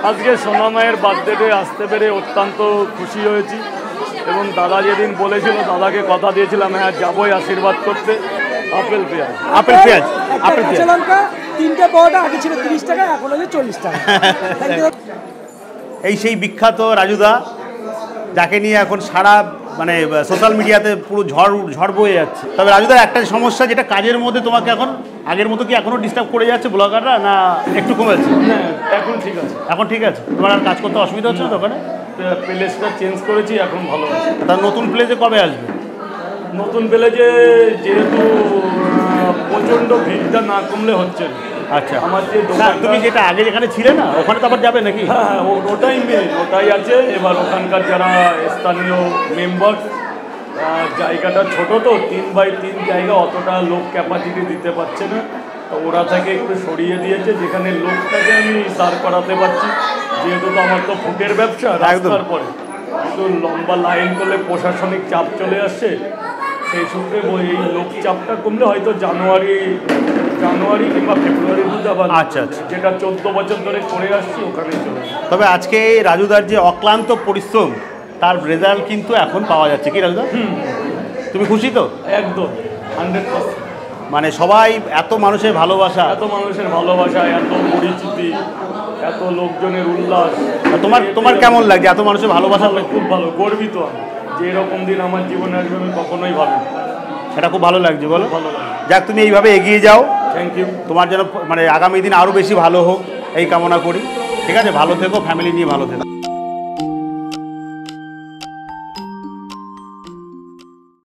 আজকে সোনা মায়ের বার্থডেতে আসতে পেরে অত্যন্ত খুশি হয়েছি এবং দাদা যেদিন বলেছিল দাদাকে কথা দিয়েছিলাম হ্যাঁ যাবোই আশীর্বাদ করতে। আপেল পেঁয়াজ কাঁচা লঙ্কা 3টে পাওয়াটা আগে ছিল 30 টাকা, এখন হচ্ছে 40 টাকা। এই সেই বিখ্যাত রাজুদা, যাকে নিয়ে এখন সারা মানে সোশ্যাল মিডিয়াতে পুরো ঝড় বয়ে যাচ্ছে। তবে রাজুদার একটা সমস্যা, যেটা কাজের মধ্যে তোমাকে এখন আগের মতো কি এখনও ডিস্টার্ব করে যাচ্ছে ব্লগাররা, না একটু কমেছে? এখন ঠিক আছে, এখন ঠিক আছে। তোমার আর কাজ করতে অসুবিধা হচ্ছে না দোকানে? প্লেসটা চেঞ্জ করেছি, এখন ভালো আছে। তার নতুন প্লেসে কবে আসবে? নতুন প্লেসে যেহেতু প্রচণ্ড ভিড়টা না কমলে হচ্ছে না। আচ্ছা, আমার যে তুমি যেটা আগে যেখানে ছিলে না ওখানে তো আবার যাবে নাকি? হ্যাঁ, ওটাই মেন, ওটাই আছে। এবার ওখানকার যারা স্থানীয় মেম্বার, জায়গাটা ছোট তো 3x3 জায়গা, অতটা লোক ক্যাপাসিটি দিতে পারছে না, তো ওরা থেকে একটু সরিয়ে দিয়েছে যেখানে লোকটাকে আমি সার করাতে পারছি। যেহেতু তো আমার তো ফুটের ব্যবসা, রাস্তার পরে কিন্তু লম্বা লাইন করলে প্রশাসনিক চাপ চলে আসছে। সেই সূত্রে এই লোক চাপটা কমলে হয়তো জানুয়ারি কিংবা ফেব্রুয়ারির মধ্যে আবার আচ্ছা, যেটা 14 বছর ধরে করে আসছি ওখানে চলে। তবে আজকে রাজুদার যে অক্লান্ত পরিশ্রম, তার রেজাল্ট কিন্তু এখন পাওয়া যাচ্ছে। কি রাজুদা, তুমি খুশি তো? একদম 100%। মানে সবাই এত মানুষের ভালোবাসা, এত পরিচিতি, এত লোকজনের উল্লাস। তোমার কেমন লাগছে এত মানুষের ভালোবাসা? খুব ভালো, গর্বিত আমি যে এরকম দিন আমার জীবনে আসবে আমি কখনোই ভাবিনি। সেটা খুব ভালো লাগছে, বলো? ভালো লাগে। যাক, তুমি এইভাবে এগিয়ে যাও। Thank you. তোমার যেন মানে আগামী দিন আরও বেশি ভালো হোক এই কামনা করি। ঠিক আছে, ভালো থেকো, ফ্যামিলি নিয়ে ভালো থেকো।